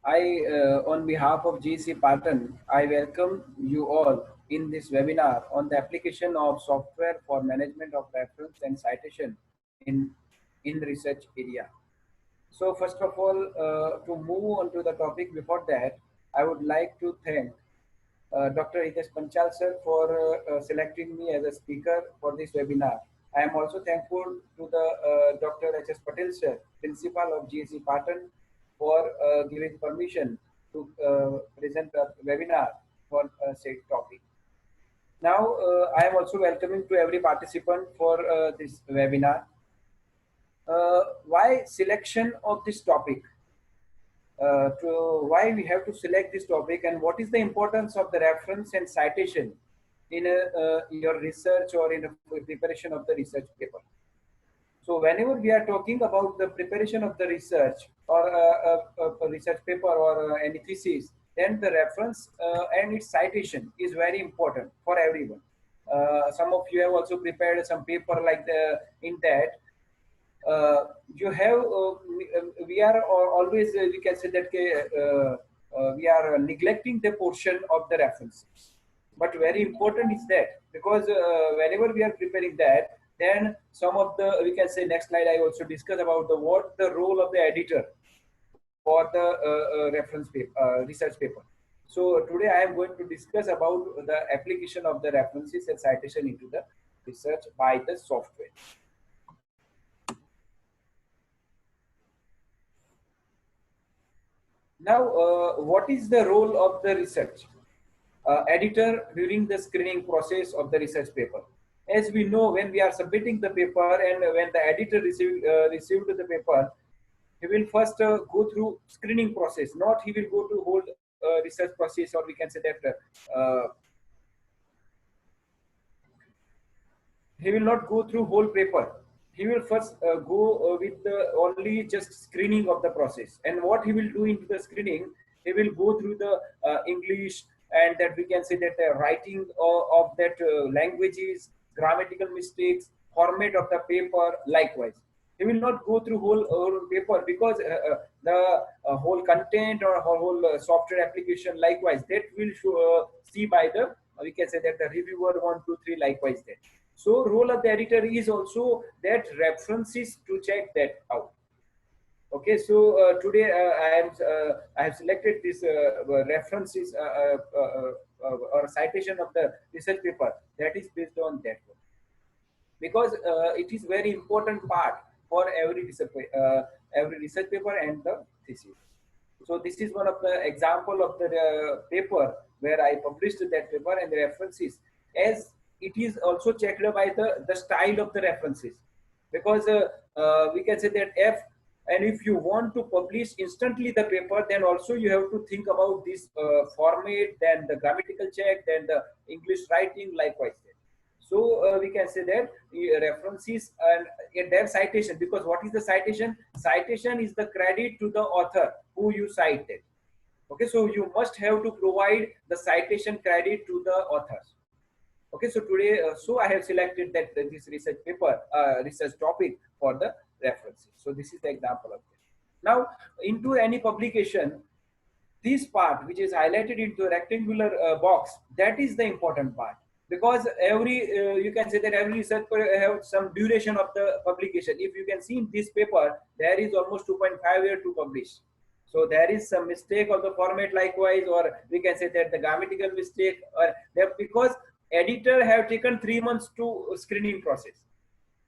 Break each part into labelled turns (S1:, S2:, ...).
S1: On behalf of GC Patton, I welcome you all in this webinar on the application of software for management of reference and citation in, in research area. So first of all, to move on to the topic before that, I would like to thank Dr. Hitesh Panchal sir for selecting me as a speaker for this webinar. I am also thankful to the Dr. H.S. Patel sir, principal of GSE Patton, for giving permission to present a webinar for said topic. Now, I am also welcoming to every participant for this webinar. Why selection of this topic? To why we have to select this topic and what is the importance of the reference and citation in your research or in a preparation of the research paper. So whenever we are talking about the preparation of the research or a research paper or any thesis, then the reference and its citation is very important for everyone. Some of you have also prepared some paper like the in that you have we are always we can say that we are neglecting the portion of the references, but very important is that because whenever we are preparing that, then some of the we can say next slide I also discuss about the what the role of the editor for the reference paper research paper. So today I am going to discuss about the application of the references and citation into the research by the software. Now, what is the role of the research editor during the screening process of the research paper? As we know, when we are submitting the paper and when the editor received the paper, he will first go through screening process. Not he will go to whole research process, or we can say that he will not go through whole paper. He will first go with the only just screening of the process. And what he will do into the screening, he will go through the English, and that we can say that writing of that languages, grammatical mistakes, format of the paper. Likewise, he will not go through whole paper because the whole content or whole software application. Likewise, that will see by the we can say that the reviewer 1, 2, 3. Likewise, that. So role of the editor is also that references to check that out. Okay, so today I have selected this references or citation of the research paper that is based on that one, because it is very important part for every research paper and the thesis. So this is one of the example of the paper where I published that paper and the references, as it is also checked by the style of the references, because we can say that if you want to publish instantly the paper, then also you have to think about this format, then the grammatical check, then the English writing. Likewise, so we can say that references and their citation, because what is the citation? Citation is the credit to the author who you cited. Okay, so you must have to provide the citation credit to the authors. Okay, so today, so I have selected that this research paper, research topic for the references. So this is the example of it. Now, into any publication, this part which is highlighted into a rectangular box, that is the important part, because every you can say that every research paper have some duration of the publication. If you can see in this paper, there is almost 2.5 years to publish. So there is some mistake of the format. Likewise, or we can say that the grammatical mistake, or because editor have taken 3 months to screening process.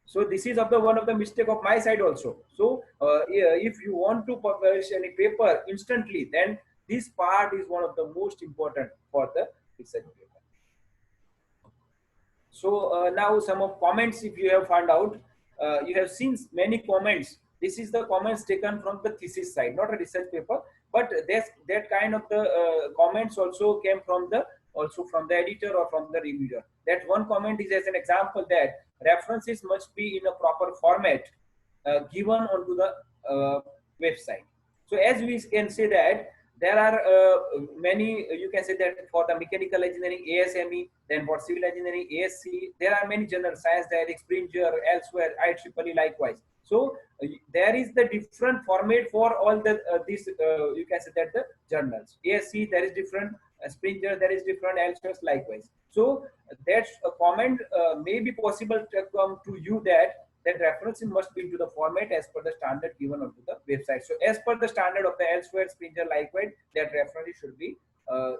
S1: So this is of the one of the mistake of my side also. So if you want to publish any paper instantly, then this part is one of the most important for the research paper. So now some of comments, if you have found out, you have seen many comments. This is the comments taken from the thesis side, not a research paper, but that kind of the comments also came from the editor or from the reviewer. That one comment is as an example that references must be in a proper format given onto the website. So as we can say that there are many, you can say that for the mechanical engineering ASME, then for civil engineering ASC, there are many general science, direct Springer, elsewhere IEEE. Likewise, so there there is the different format for all the these you can say that the journals. ASC there is different, Springer there is different, Elsewhere likewise. So that a comment may be possible to come to you that referencing must be into the format as per the standard given onto the website. So as per the standard of the Elsewhere, Springer, likewise, that reference should be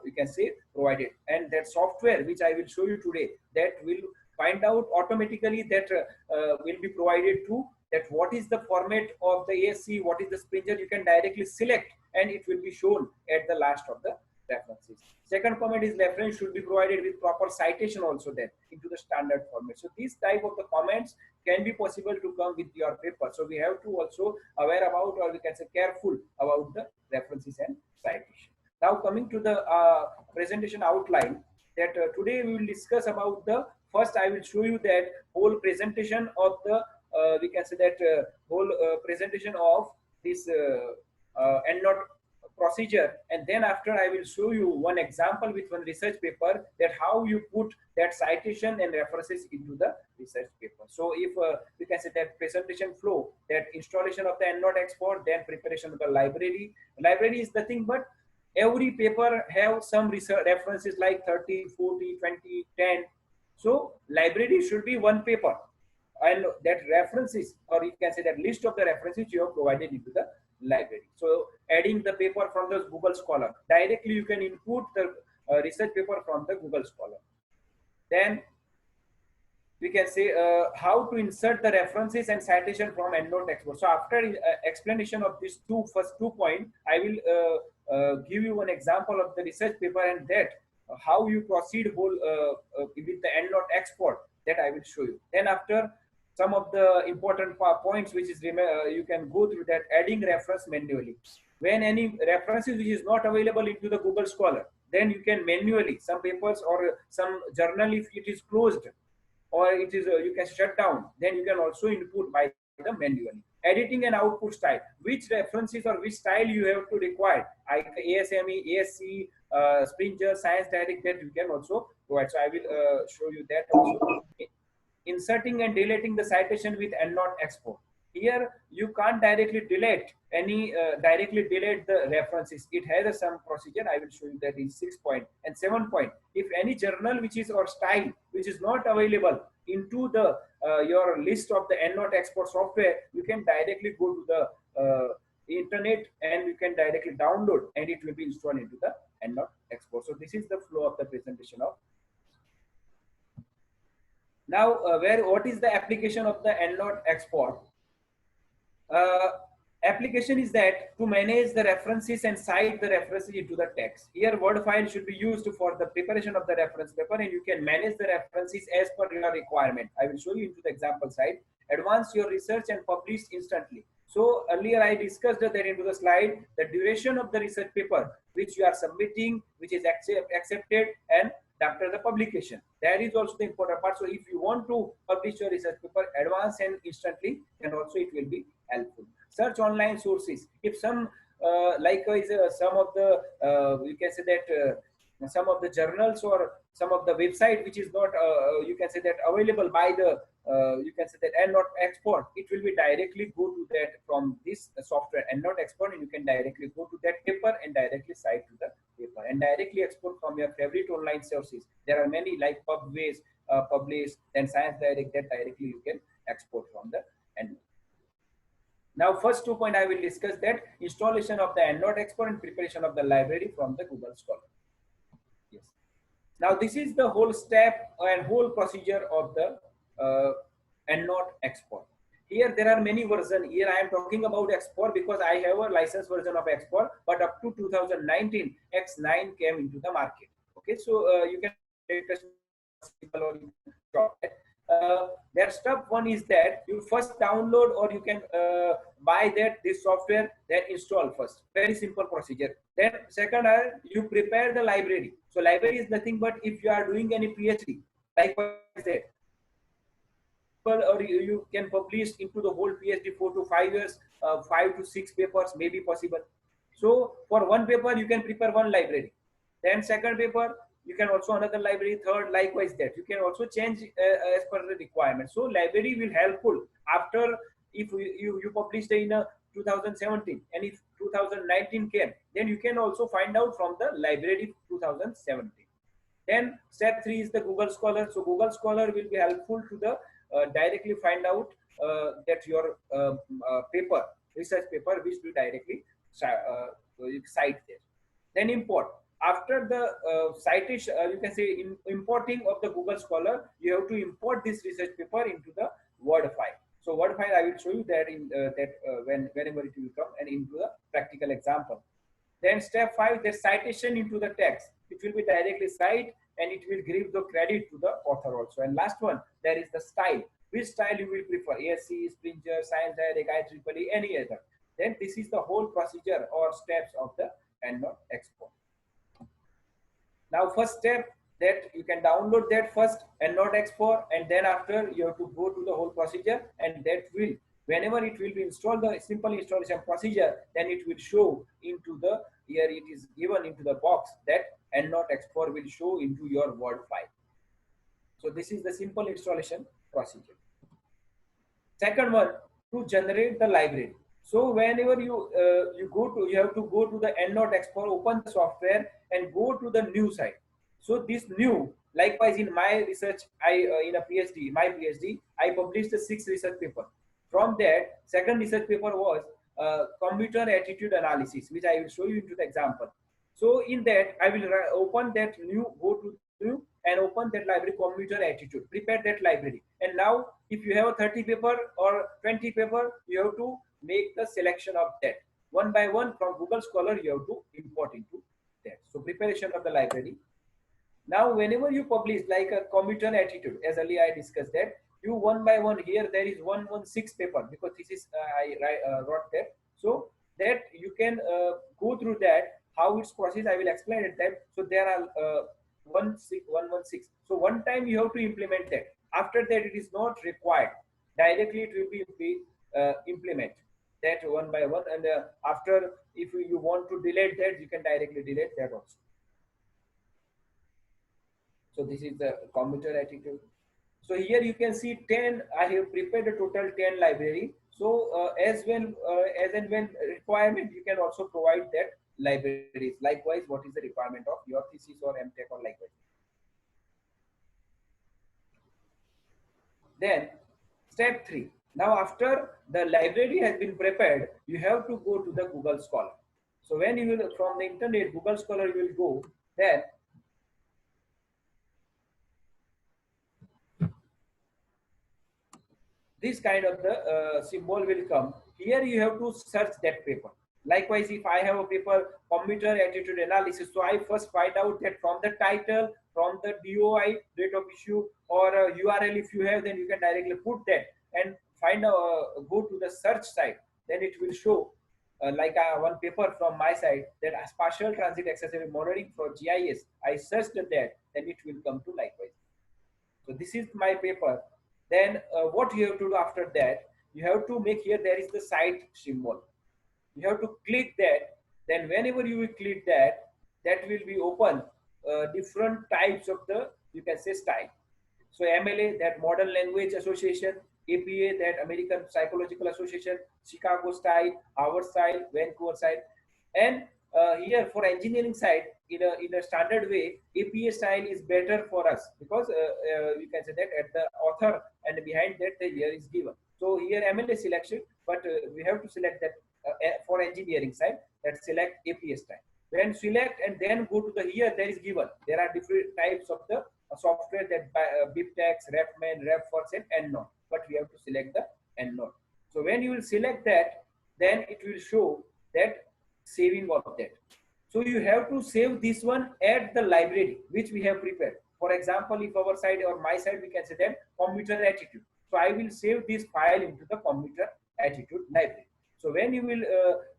S1: you can say provided, and that software which I will show you today, that will find out automatically that will be provided to that what is the format of the ASC, what is the Springer, you can directly select and it will be shown at the last of the references. Second comment is reference should be provided with proper citation also there into the standard format. So these type of the comments can be possible to come with your paper. So we have to also aware about, or we can say careful about the references and citation. Now coming to the presentation outline, that today we will discuss about the first. I will show you that whole presentation of the we can say that whole presentation of this EndNote procedure, and then after I will show you one example with one research paper that how you put that citation and references into the research paper. So if we can say that presentation flow, that installation of the EndNote export, then preparation of the library. Library is nothing but every paper have some research references like 30, 40, 20, 10. So library should be one paper, and that references, or you can say that list of the references you have provided into the library. So adding the paper from the Google Scholar, directly you can input the research paper from the Google Scholar. Then we can say how to insert the references and citation from EndNote export. So after explanation of these first two points, I will give you an example of the research paper, and that how you proceed whole with the EndNote export, that I will show you. Then after some of the important points which is you can go through, that adding reference manually. When any references which is not available into the Google Scholar, then you can manually, some papers or some journal, if it is closed or it is you can shut down, then you can also input by the manually. Editing and output style, which references or which style you have to require, ASME, ASC, Springer, Science Direct, that you can also provide. So I will show you that also. Inserting and deleting the citation with EndNote export. Here you can't directly delete any delete the references. It has some procedure. I will show you that in 6 point and 7 point. If any journal which is or style which is not available into the your list of the EndNote export software, you can directly go to the internet and you can directly download, and it will be installed into the EndNote export. So this is the flow of the presentation of. Now, what is the application of the EndNote export? Application is that to manage the references and cite the references into the text. Here, Word file should be used for the preparation of the reference paper, and you can manage the references as per your requirement. I will show you into the example side. Advance your research and publish instantly. So earlier I discussed that into the slide, the duration of the research paper which you are submitting, which is accepted, and after the publication, that is also the important part. So if you want to publish your research paper advance and instantly, then also it will be helpful. Search online sources. If some likewise some of the you can say that some of the journals or some of the website which is not you can say that available by the you can say that EndNote export, it will be directly go to that from this software EndNote export, and you can directly go to that paper and directly cite to the paper and directly export from your favorite online sources. There are many like Pubways, Publish, then Science Direct, that directly you can export from the EndNote. Now, first 2 point I will discuss, that installation of the EndNote export and preparation of the library from the Google Scholar. Yes. Now, this is the whole step and whole procedure of the EndNote export. Here there are many versions. Here I am talking about export because I have a licensed version of export, but up to 2019 X9 came into the market. Okay, so you can that step one is that you first download or you can buy this software, then install first. Very simple procedure. Then second, you prepare the library. So library is nothing but if you are doing any PhD, like that, or you can publish into the whole PhD 4 to 5 years, 5 to 6 papers may be possible. So for one paper you can prepare one library, then second paper you can also another library, third likewise, that you can also change as per the requirement. So library will helpful after if you published in 2017, and if 2019 came, then you can also find out from the library 2017. Then step 3 is the Google Scholar. So Google Scholar will be helpful to the directly find out that your paper, research paper, which will directly cite there. Then import. After the citation, you can say importing of the Google Scholar, you have to import this research paper into the Word file. So Word file, I will show you that in whenever it will come and into the practical example. Then step 5, the citation into the text. It will be directly cite and it will give the credit to the author also. And last one, there is the style. Which style you will prefer? ASCII, Springer, Science Direct, IEEE, any other. Then this is the whole procedure or steps of the EndNote export. Now first step, that you can download that first EndNote export, and then after you have to go to the whole procedure, and that will, whenever it will be installed, the simple installation procedure, then it will show into the, here it is given into the box that EndNote export will show into your Word file. So this is the simple installation procedure. Second one, to generate the library. So whenever you you have to go to the EndNote export, open the software and go to the new site. So this new, likewise in my research, in a PhD, my PhD, I published a 6 research paper. From that, second research paper was computer attitude analysis, which I will show you into the example. So in that, I will open that new, go to new and open that library, computer attitude, prepare that library. And now if you have a 30 paper or 20 paper, you have to make the selection of that. One by one from Google Scholar, you have to import into that. So preparation of the library. Now, whenever you publish like a computer attitude, as earlier I discussed that, you one by one, here there is 116 paper, because this is I wrote that. So that you can go through that, how it's processed, I will explain it that. So there are 116. So one time you have to implement that. After that, it is not required. Directly it will be implement that one by one, and after, if you want to delete that, you can directly delete that also. So this is the computer attitude. So here you can see 10. I have prepared a total 10 library. So as and when requirement, you can also provide that libraries. Likewise, what is the requirement of your thesis or MTech or likewise. Then step 3. Now after the library has been prepared, you have to go to the Google Scholar. So when you will, from the internet, Google Scholar, you will go, then this kind of the symbol will come. Here you have to search that paper. Likewise, if I have a paper, computer attitude analysis, so I first find out that from the title, from the DOI, date of issue, or URL if you have, then you can directly put that and find go to the search site. Then it will show one paper from my side, that as partial transit accessibility monitoring for GIS. I searched that, then it will come to likewise. So this is my paper. Then what you have to do after that, you have to make, here there is the site symbol. You have to click that. Then whenever you will click that, that will be open different types of the, you can say, style. So MLA, that Modern Language Association, APA, that American Psychological Association, Chicago style, Harvard style, Vancouver style. And here for engineering side, in a standard way, APA style is better for us, because you can say that at the author and behind that the year is given. So here MLA selection, but we have to select that for engineering side, that select APA style. Then select and then go to the, here there is given. There are different types of the software, that BibTeX, RefMan, RefWorks, and EndNote. But we have to select the EndNote. So when you will select that, then it will show that saving of that. So you have to save this one at the library which we have prepared. For example, if our side or my side, we can say that computer attitude. So I will save this file into the computer attitude library. So when you will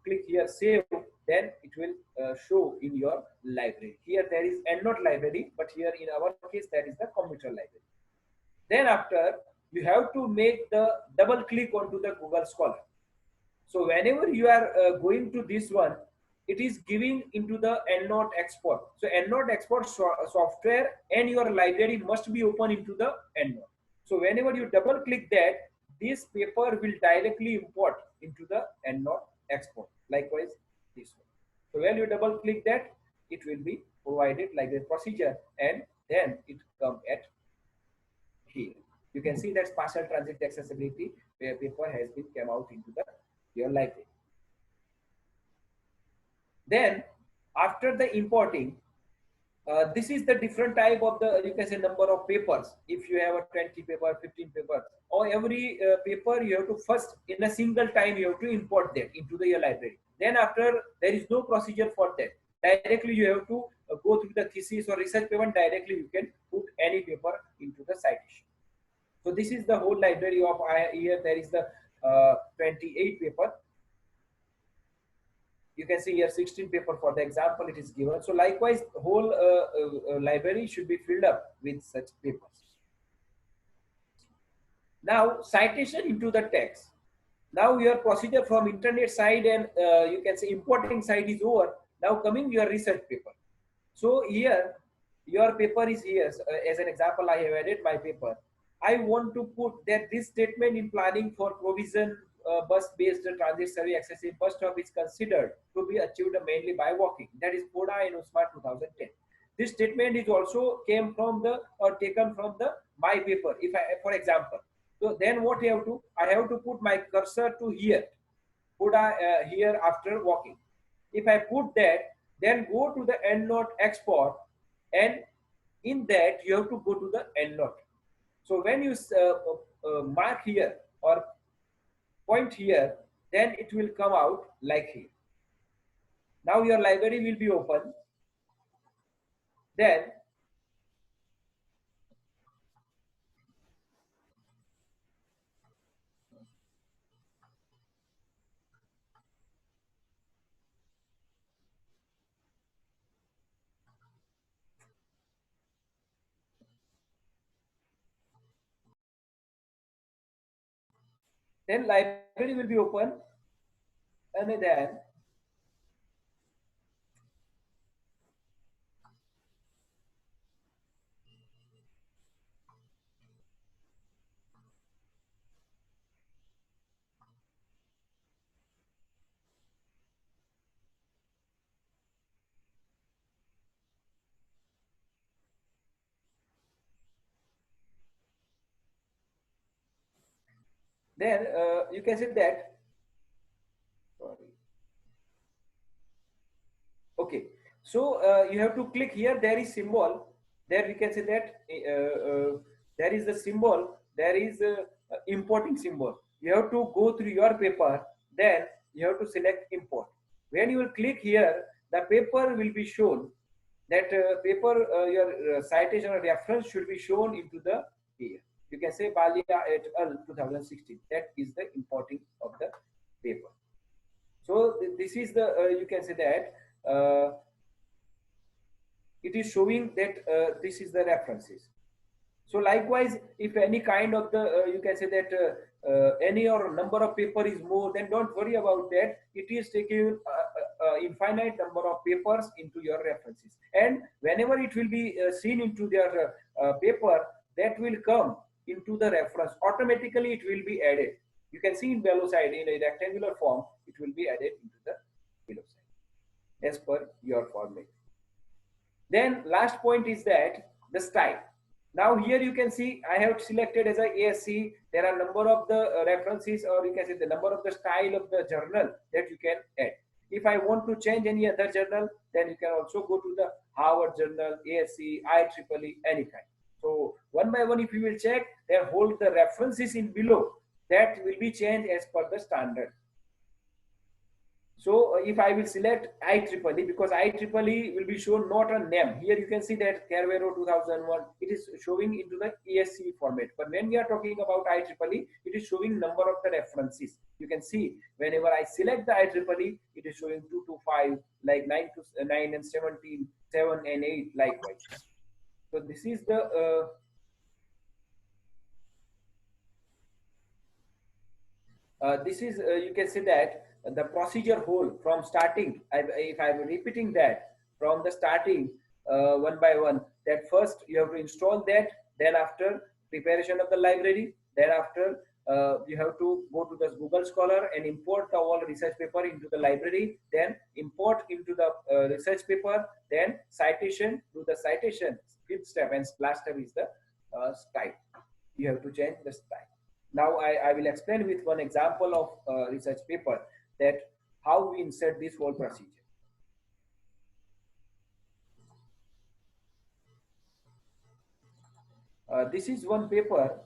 S1: click here save, then it will show in your library. Here there is EndNote library, but here in our case that is the computer library. Then after, you have to make the double click onto the Google Scholar. So whenever you are going to this one, it is giving into the EndNote export. So EndNote export software and your library must be open into the EndNote. So whenever you double click that, this paper will directly import into the EndNote export. Likewise, this one. So when you double click that, it will be provided like the procedure, and then it come at here. You can see that partial transit accessibility paper has been come out into the your library. Then after the importing, this is the different type of the, you can say, number of papers. If you have a 20 paper, 15 paper, or every paper, you have to first in a single time you have to import that into the your library. Then after, there is no procedure for that. Directly you have to go through the thesis or research paper, and directly you can put any paper into the citation. So this is the whole library of here. There is the 28 paper. You can see here 16 paper for the example it is given. So likewise, the whole library should be filled up with such papers. Now citation into the text. Now your procedure from internet side and you can say importing side is over. Now coming your research paper. So here your paper is here. As an example, I have added my paper. I want to put that this statement in planning for provision bus-based transit survey accessible bus stop is considered to be achieved mainly by walking. That is PODA in USMA 2010. This statement is also came from the or taken from the my paper. If I, for example, so then what I have to? I have to put my cursor to here, PODA here after walking. If I put that, then go to the EndNote export, and in that you have to go to the EndNote. So when you mark here or point here, then it will come out like here. Now your library will be open. Then library will be open, and then you can say that. Sorry. Okay, so you have to click here. There is symbol. There we can say that there is the symbol. There is importing symbol. You have to go through your paper. Then you have to select import. When you will click here, the paper will be shown. That paper, your citation or reference should be shown into the here. You can say Balia et al. 2016. That is the importing of the paper. So this is the you can say that it is showing that this is the references. So likewise, if any kind of the you can say that any or number of paper is more, then don't worry about that. It is taking infinite number of papers into your references, and whenever it will be seen into their paper, that will come into the reference automatically. It will be added. You can see in below side in a rectangular form. It will be added into the below side as per your format. Then last point is that the style. Now here you can see I have selected as a ASC. There are number of the references, or you can say the number of the style of the journal that you can add. If I want to change any other journal, then you can also go to the Harvard Journal, ASC, IEEE, any kind. So one by one, if you will check, then hold the references in below. That will be changed as per the standard. So if I will select IEEE, because IEEE will be shown not a name. Here you can see that Carvero 2001, it is showing into the ESC format. But when we are talking about IEEE, it is showing number of the references. You can see whenever I select the IEEE, it is showing 2 to 5, like 9 to 9 and 17, 7 and 8 likewise. So this is the you can say that the procedure whole from starting. If I'm repeating that from the starting one by one, that first you have to install that, then after preparation of the library, then after you have to go to the Google Scholar and import the all research paper into the library, then import into the research paper, then citation, do the citation, fifth step, and last step is the style. You have to change the style. Now I will explain with one example of research paper that how we insert this whole procedure. This is one paper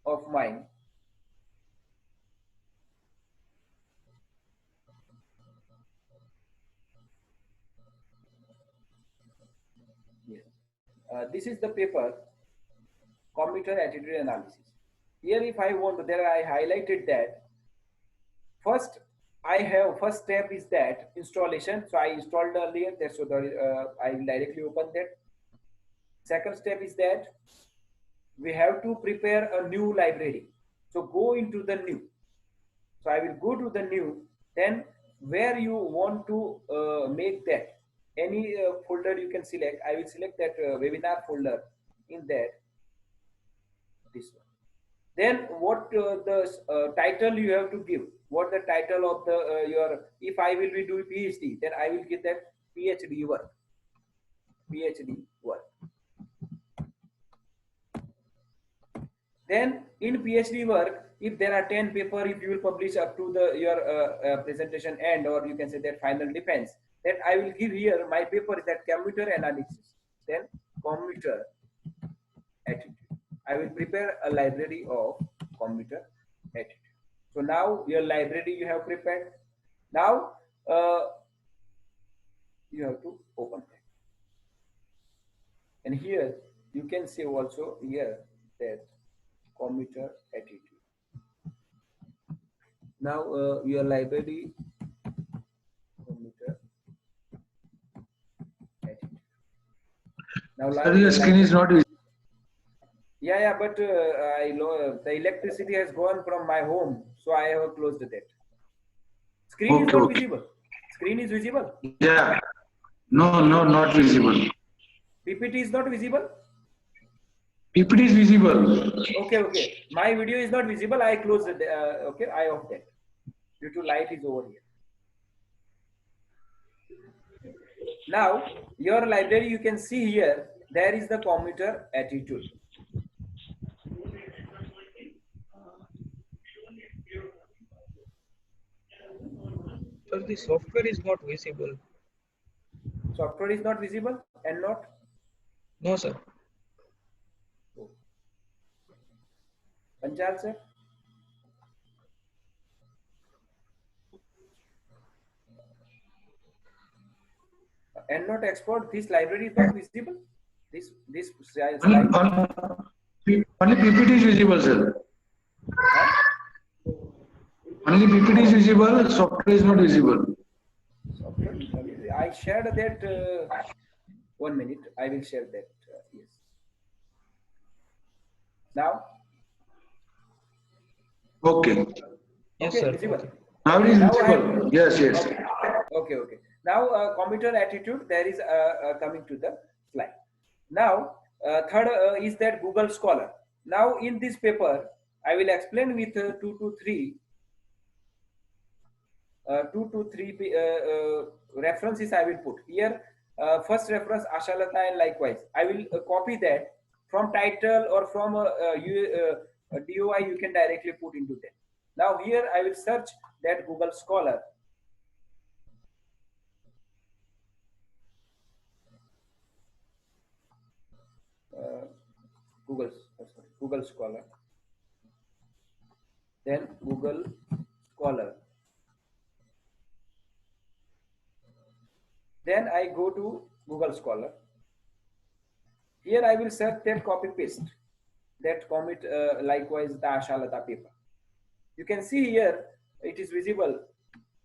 S1: of mine. Yes. This is the paper, commuter attitude analysis. Here, if I want, there I highlighted that first first step is that installation. So I installed earlier that, so I will directly open that. Second step is that we have to prepare a new library. So go into the new. So I will go to the new, then where you want to make that, any folder you can select. I will select that webinar folder in that, this one. Then what the title you have to give, what the title of the your, if I will be doing PhD, then I will give that PhD work, PhD work. Then in PhD work, if there are 10 paper, if you will publish up to the your presentation end, or you can say that final defense, that I will give here my paper is that commuter analysis, then commuter attitude. I will prepare a library of commuter attitude. So now your library you have prepared. Now you have to open that. And here you can see also here that commuter attitude. Now your library commuter attitude. Now
S2: your screen is not visible.
S1: Yeah, but the electricity has gone from my home, so I have closed that. Screen is not visible. Screen is visible.
S2: Yeah. No, not visible.
S1: PPT is not visible.
S2: PPT is visible.
S1: Okay. My video is not visible. I close it. Okay, I off that due to light is over here. Now your library, you can see here, there is the commuter attitude.
S3: So the software is not visible.
S1: Software is not visible and not?
S3: No, sir.
S1: Panchal, sir? And not export, this library is not visible? This slide?
S2: Only PPT is visible, sir.
S1: Huh?
S2: Only PPT is visible, software is not visible.
S1: Software, I shared that, 1 minute, I will share that, yes. Now?
S2: Okay.
S3: Yes,
S1: okay,
S3: sir.
S1: visible.
S3: Okay.
S2: Now it is visible. Yes.
S1: Okay. Now commuter attitude, there is coming to the slide. Now third is that Google Scholar. Now in this paper, I will explain with 2 to 3 references I will put here. First reference Ashalata, and likewise I will copy that from title or from DOI. You can directly put into that. Now here I will search that Google Scholar. Google Scholar. Then Google Scholar. Then I go to Google Scholar. Here I will search that copy paste, that commit likewise the Ashalata paper. You can see here it is visible.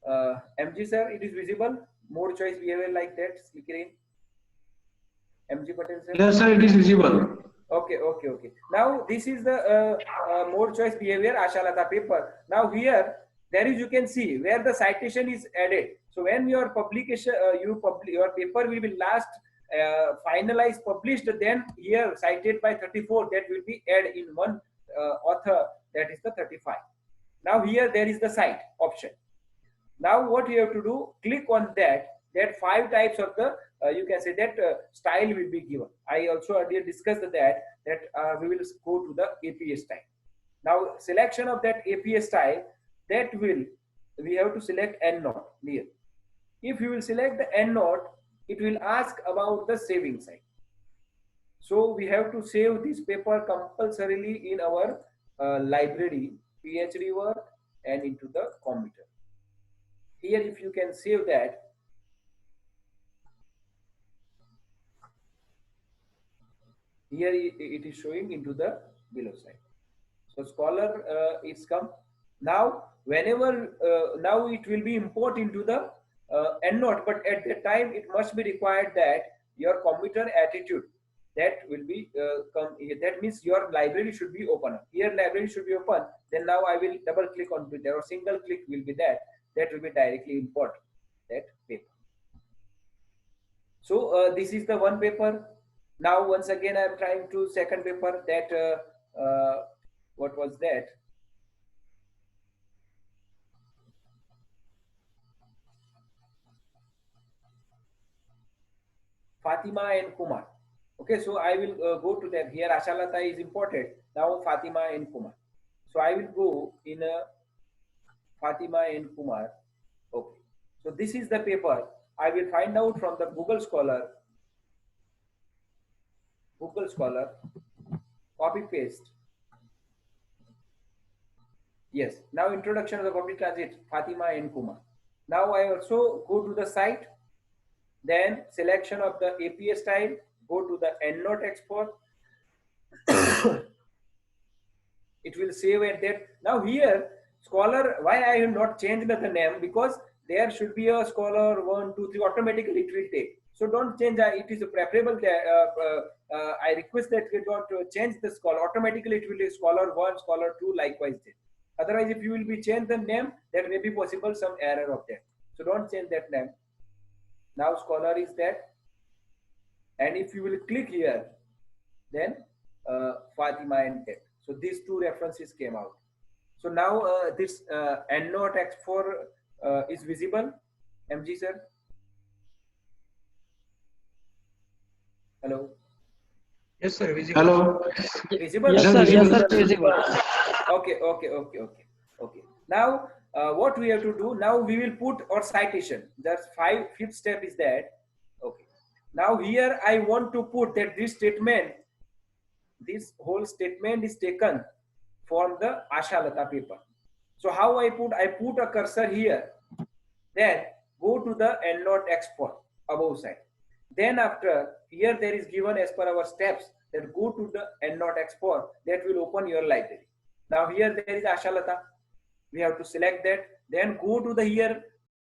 S1: MG sir, it is visible. More choice behavior like that. Screen. MG Patel sir.
S2: Yes, sir. It is visible.
S1: Okay. Now this is the more choice behavior Ashalata paper. Now here there is, you can see where the citation is added. So when your publication, your paper will be last finalized, published, then here cited by 34, that will be added in one author, that is the 35. Now here there is the cite option. Now what you have to do, click on that 5 types of the you can say that style will be given. I also earlier discussed that we will go to the APA style. Now selection of that APA style, that will we have to select EndNote here. If you will select the EndNote, it will ask about the saving side. So we have to save this paper compulsorily in our library, PhD work, and into the computer. Here if you can save that, here it is showing into the below side. So Scholar is come. Now whenever now it will be import into the EndNote, but at that time it must be required that your computer attitude, that will be come here. That means your library should be open. Here library should be open. Then now I will double click on there, or single click will be that will be directly import that paper. So this is the one paper. Now once again I am trying to second paper, that what was that? Fatima and Kumar. Okay, so I will go to that. Here Ashalata is imported. Now Fatima and Kumar. So I will go in Fatima and Kumar. Okay, so this is the paper. I will find out from the Google Scholar. Google Scholar, copy paste. Yes, now introduction of the public transit, Fatima and Kumar. Now I also go to the site, then selection of the APA style, go to the EndNote export. It will save at that. Now here, Scholar, why I have not changed the name? Because there should be a Scholar 1, 2, 3, automatically it will take. So don't change, it is preferable that I request that you don't change the Scholar. Automatically it will be Scholar 1, Scholar 2, likewise. Otherwise, if you will be change the name, that may be possible some error of that. So don't change that name. Now Scholar is that. And if you will click here, then Fatima and that. So these two references came out. So now this EndNote X4 is visible. MG sir. Hello.
S3: Yes, sir. Visible.
S2: Hello.
S1: Visible?
S4: Yes, sir. Yes, sir. Visible.
S1: Okay. Now what we have to do? Now we will put our citation. That's fifth step is that. Okay. Now here I want to put that this statement, this whole statement is taken from the Ashalata paper. So how I put a cursor here, then go to the EndNote export above side. Then after here there is given as per our steps that go to the EndNote export, that will open your library. Now here there is Ashalata. We have to select that. Then go to the here